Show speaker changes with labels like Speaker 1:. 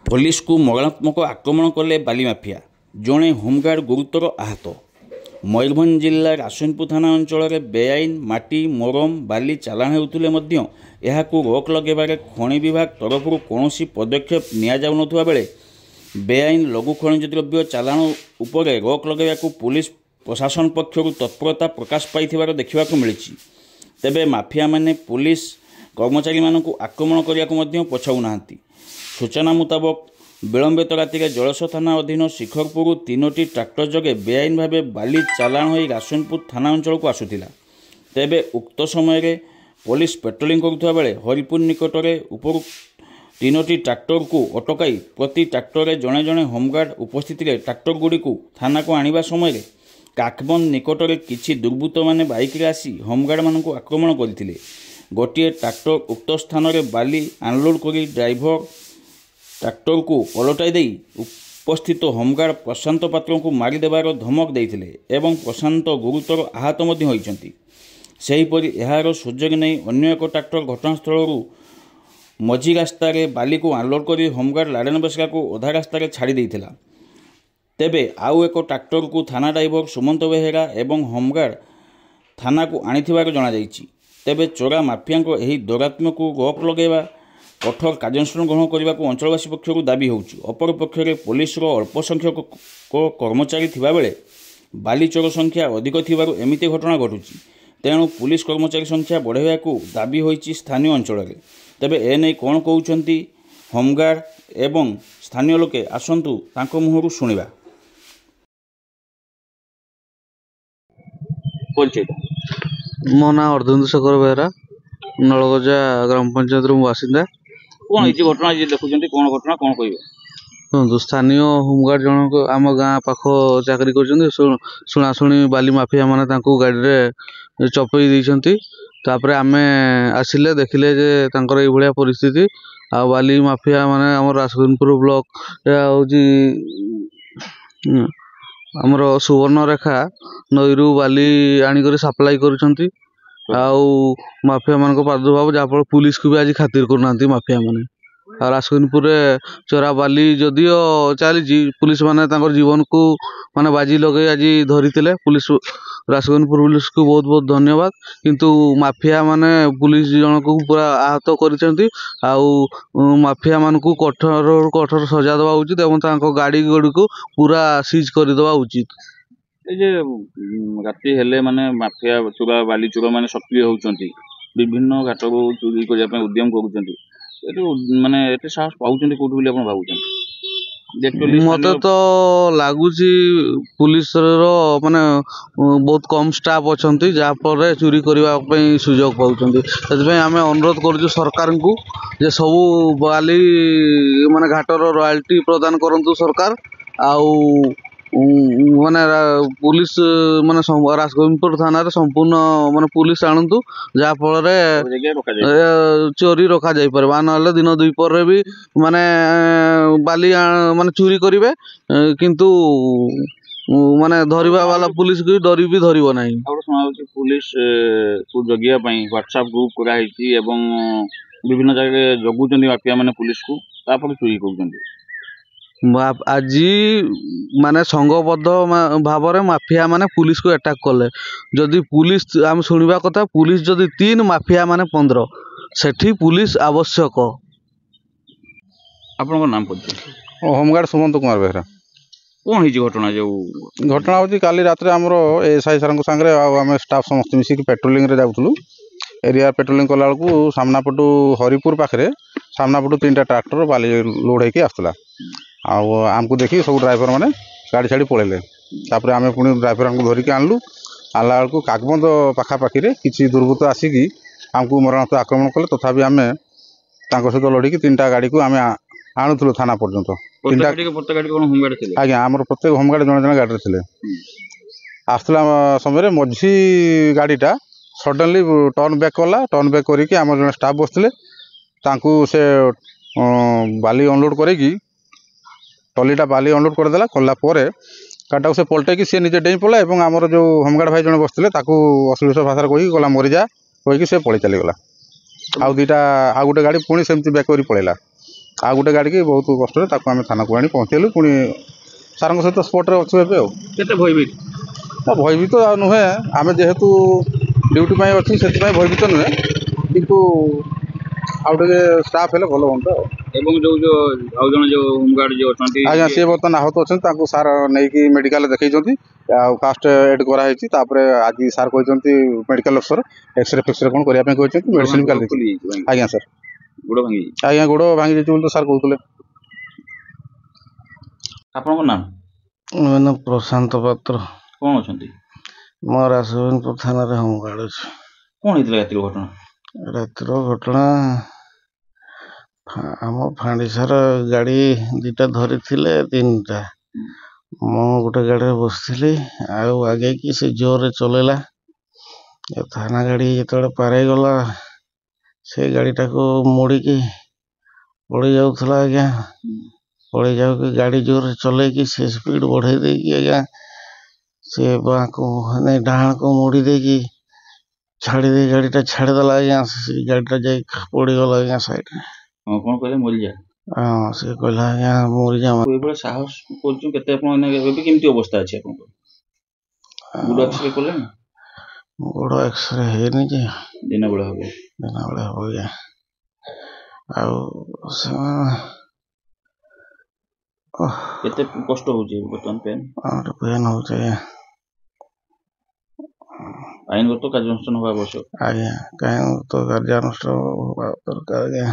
Speaker 1: Police को मरणात्मक आक्रमण कले बाली माफिया जड़े होमगार्ड गुरुतर आहत। मयूरभंज जिला रासनपुर थाना अंचल बेआईन माटी मोरम बाली चालाण होउथिले मध्य एहाकू रोक लगेबारे खनि विभाग तरफ कौन पदक्षेप नियाजाउनथुवा बेले बेआईन लघु खनिज द्रव्य चालाण उपरे रोक लगेबाकू पुलिस प्रशासन पक्षर तत्परता प्रकाश पाइथिबार देखिबाकू मिलिछि। तेबे माफिया माने पुलिस कर्मचारी मानकू आक्रमण करियाकू मध्य पछाउनाहांती। सूचना मुताबक विलंबित राति जलस थाना अधीन शिखरपुर 3टी ट्राक्टर जगे बेआईन भाव बाली चालाण हो रासनपुर थाना अंचल को आसुथिला। तेबे उक्त समय पुलिस पेट्रोलिंग करुवा बेले हरिपुर निकट में उपरू 3टी ट्राक्टर को अटकाई प्रति ट्राक्टर जड़े जड़े होमगार्ड उपस्थित ट्राक्टर गुड़ी थाना को आनिबा समय काकबंद निकट में किसी दुर्बृत्त माने बाइक रे आसी होमगार्ड मानक आक्रमण करथिले। गोटे ट्राक्टर उक्त स्थान में बाली अनलोड करी ड्राइवर ट्राक्टर को पलटाई दे उपस्थित होमगार्ड प्रशांत पात्र को मारिदेवार धमक देते एवं प्रशांत गुरुतर आहत होती। सेहीपरि यार सुजोग नहीं अन्य एक ट्राक्टर घटनास्थल मझी रास्ता बाली को अनलोड कर होमगार्ड लाडेन बेसरा को अधा रास्ता छाड़ी देता। तेबे आउ एक ट्राक्टर को थाना ड्राइवर सुमंत बेहेरा एवं होमगार्ड थाना को आनिथिबार जणाଯାଇଛି। तेबे चोरा माफिया यही दौरात्म्य को रोक लगेवा कठोर कार्यानुष्ठान ग्रहण करने को अंचलवासी पक्षर दाबी होउछि। अपरपक्ष पुलिस अल्प संख्यक कर्मचारी थिबा बेले बाली चोर संख्या अधिक थिबारु एमिति घटना घटुछि। तेणु पुलिस कर्मचारी संख्या बढ़ाइबा को दाबी होइछि स्थानीय अंचल में। तेबे एने कौन कहउछंती होमगार्ड एवं स्थानीय लोके आसंतु तांको मुहरु सुनिबा।
Speaker 2: मो ना अर्जुन शेखर बेहरा नलगजा ग्राम पंचायत बासिंदा।
Speaker 1: कौन ये घटना ये देखुଛନ୍ତି कौन घटना कौन कहबे?
Speaker 2: स्थानीय होमगार्ड जनक आम गाँ पाख चाकरी कर शुणाशुणी बाली माफिया माने तांको गाड़ी रे चपई देइछंती। तापरे आमे आसिले देखिले जे तांकर ए भलिया परिस्थिति आ बाली माफिया माने हमर रासगुनपुर ब्लॉक होची हमर सुवर्ण रेखा नईरू बाली आनिकर सप्लाई करूछंती। आउ माफिया मान प्रादुर्भाव जहाँफल पुलिस को भी आज खातिर करना माफिया माने रासगुनपुर चोरा बाली जदियो चली पुलिस माने जीवन को माने बाजी लगे आज धरी पुलिस रासगुनपुर पुलिस को बहुत बहुत धन्यवाद। किंतु माफिया माने पुलिस जन को पूरा आहत कर माफिया मान को कठोर कठोर सजा देवा उचित एवं गाड़ी गुड़ी को पूरा सीज करदेवा उचित।
Speaker 1: राति हेले माने माफिया चोरा बाली चोर माने सक्रिय होउचंती विभिन्न घाट को चोरी करने उद्यम करूचंती माने एते साहस पाउचंती कोठी बोली आपण भाबुचंती?
Speaker 2: मते तो लागुची पुलिस रो माने बहुत कम स्टाफ अछंती जहाँ पर चोरी करने सुजोग पाउचंती। सेतपई आमे अनुरोध करूछु सरकार को जे सब बाली माने घाटर रॉयल्टी प्रदान करंतु सरकार आउ माने पुलिस माने रासगोविंदपुर थाना संपूर्ण माने पुलिस आणंतु जहाँ फल चोरी रखा जाई परबा न दिन दुईपर भी माने बाली माने चोरी करिवे किंतु माने धरिबा वाला पुलिस को डरी भी धरिबो नाही।
Speaker 1: पुलिस को जगिया व्हाट्सएप ग्रुप करा हिची एवं विभिन्न जगह जगुचंदी माफिया माने पुलिस को तापर चोरी करूचंदी।
Speaker 2: आज माने संघबद्ध भाव में माफिया माने पुलिस को अटैक कले जदि पुलिस आम शुणा कथा पुलिस जदि 3 माफिया माने 15 सेठी पुलिस आवश्यक।
Speaker 1: आपन नाम पड़े?
Speaker 3: होमगार्ड सुमंत कुमार बेहरा।
Speaker 1: कौन ही घटना जो
Speaker 3: घटना होची काली रात आमर एसआई सर सांगे आम स्टाफ समस्त मिसिक पेट्रोलिंग रे जाउथलु एरिया पेट्रोलिंग कला बेलू सामना पटू हरिपुर पाखे सामना पटू 3टा ट्राक्टर बाली लोड होकर आसला आमको देखी सब ड्राइवर मैंने गाड़ी छाड़ी पलैले। तापर आम पुणी ड्राइवर को धरिकी आणलु आनला बेलू काकबंद पाखापाखि किसी दुर्बृत्त आसिकी आमको मरणात्मक आक्रमण कले तथापि आम सहित लड़िकी 3टा गाड़ी को आम आणुलु थाना पर्यंत। आज्ञा आमर प्रत्येक होमगार्ड जड़े जड़े गाड़ी थे आसला समय मझी गाड़ीटा सडनली टर्न बैक कला टर्न बैक करके आम जड़े स्टाफ बसते से बाली अनलोड करेगी टलीटा बाली अनलोड करदेला कलापर गाड़टा से पलटेकी सी निजे डेई पड़ा और आमर जो होमगार्ड भाई जन बसते अश्लील भाषा कही गला मरीजा कहीकि से पलि चलीगला आउ 2टा आउ गोटे गाड़ी पुणी सेमती बैक कर पलैला ଆଉ ଗୋଟେ ଗାଡ଼ିକି ବହୁତ କଷ୍ଟରେ ତାକୁ ଆମେ ଥାନାକୁ ଆଣି ପହଞ୍ଚେଇଲୁ। ପୁଣି ସାର୍ଙ୍କ ସହିତ ସ୍ପଟ୍ରେ ଅଛୁ ଏବେ। ଆଉ
Speaker 1: କେତେ ଭୟଭୀତ?
Speaker 3: ଭୟଭୀତ ଆଉ ନୁହେଁ, ଆମେ ଯେହେତୁ ଡ୍ୟୁଟି ପାଇଁ ଅଛୁ ସେଥିପାଇଁ ଭୟଭୀତ ନୁହେଁ, କିନ୍ତୁ ଆଉ ଟିକେ ଷ୍ଟାଫ୍ ହେଲେ ଭଲ ହୁଅନ୍ତା।
Speaker 1: ଏବଂ ଯୋଉ ଆଉ ଜଣେ ଯୋଉ ହୋମଗାର୍ଡ ଯୋଉ ଅଛନ୍ତି
Speaker 3: ଆଜ୍ଞା, ସିଏ ବର୍ତ୍ତମାନ ଆହତ ଅଛନ୍ତି, ତାଙ୍କୁ ସାର୍ ନେଇକି ମେଡ଼ିକାଲ ଦେଖେଇଛନ୍ତି। ଆଉ ଫାଷ୍ଟ ଏଡ୍ କରାହେଇଛି, ତାପରେ ଆଜି ସାର୍ କହିଛନ୍ତି ମେଡ଼ିକାଲ ଅଫିସର ଏକ୍ସରେ ଫେକ୍ସରେ କ'ଣ କରିବା ପାଇଁ କହିଛନ୍ତି, ମେଡ଼ିସିନ ବି କାଲି ଦେଇଛନ୍ତି। ଆଜ୍ଞା ସାର୍,
Speaker 1: ଗୋଡ଼ ଭାଙ୍ଗି ଯାଇଛି।
Speaker 3: ଆଜ୍ଞା, ଗୋଡ଼ ଭାଙ୍ଗି ଯାଇଛି ବୋଲି ତ ସାର୍ କହୁଥିଲେ।
Speaker 1: ଆପଣଙ୍କ ନାମ?
Speaker 2: ମୋ ନାଁ ପ୍ରଶାନ୍ତ ପାତ୍ର।
Speaker 1: କ'ଣ ଅଛନ୍ତି?
Speaker 2: ମୋ ରାସବିନପୁର ଥାନାରେ ହୋମଗାର୍ଡ ଅଛି।
Speaker 1: କ'ଣ ହେଇଥିଲା ରାତିର ଘଟଣା?
Speaker 2: ରାତିର ଘଟଣା, ଆମ ଫାଣ୍ଡିସାର ଗାଡ଼ି ଦୁଇଟା ଧରିଥିଲେ, ତିନିଟା। ମୁଁ ଗୋଟେ ଗାଡ଼ିରେ ବସିଥିଲି, ଆଉ ଆଗେଇକି ସେ ଜୋରରେ ଚଲେଇଲା। ଥାନା ଗାଡ଼ି ଯେତେବେଳେ ପାରେଇଗଲା, ସେ ଗାଡ଼ିଟାକୁ ମୋଡ଼ିକି ପଳେଇ ଯାଉଥିଲା। ଆଜ୍ଞା, ପଳେଇ ଯାଉକି ଗାଡ଼ି ଜୋରରେ ଚଲେଇକି ସେ ସ୍ପିଡ଼ ବଢ଼େଇ ଦେଇକି ଆଜ୍ଞା ସେ ବାଁକୁ ନାଇଁ ଡାହାଣକୁ ମୋଡ଼ି ଦେଇକି ଛାଡ଼ି ଦେଇ ଗାଡ଼ିଟା ଛାଡ଼ିଦେଲା। ଆଜ୍ଞା, ସେ ଗାଡ଼ିଟା ଯାଇ ପଡ଼ିଗଲା ଆଜ୍ଞା ସାଇଡ଼ରେ।
Speaker 1: ହଁ, କ'ଣ କହିଲେ? ମରିଯା।
Speaker 2: ହଁ, ସେ କହିଲା ଆଜ୍ଞା ମରିଯା।
Speaker 1: ଏଇଭଳିଆ ସାହସ କରୁଛୁ କେତେ? ଆପଣ ଏବେ କେମିତି ଅବସ୍ଥା ଅଛି ଆପଣଙ୍କର? ଗୋଡ଼ ଏକ୍ସରେ କଲେଣି?
Speaker 2: ଗୋଡ଼ ଏକ୍ସରେ ହେଇନି ଯେ,
Speaker 1: ଦିନ ବେଳେ ହବ।
Speaker 2: ଦିନ ବେଳେ ହବ ଆଜ୍ଞା। ଆଉ ସେମାନେ
Speaker 1: କେତେ କଷ୍ଟ ହଉଛି ବର୍ତ୍ତମାନ?
Speaker 2: ପେନ୍ ହଉଛି ଆଜ୍ଞା।
Speaker 1: ଆଇନଗତ କାର୍ଯ୍ୟାନୁଷ୍ଠାନ ହେବା ଆବଶ୍ୟକ।
Speaker 2: ଆଜ୍ଞା, କାହିଁକି ତ କାର୍ଯ୍ୟାନୁଷ୍ଠାନ ହେବା ଦରକାର ଆଜ୍ଞା।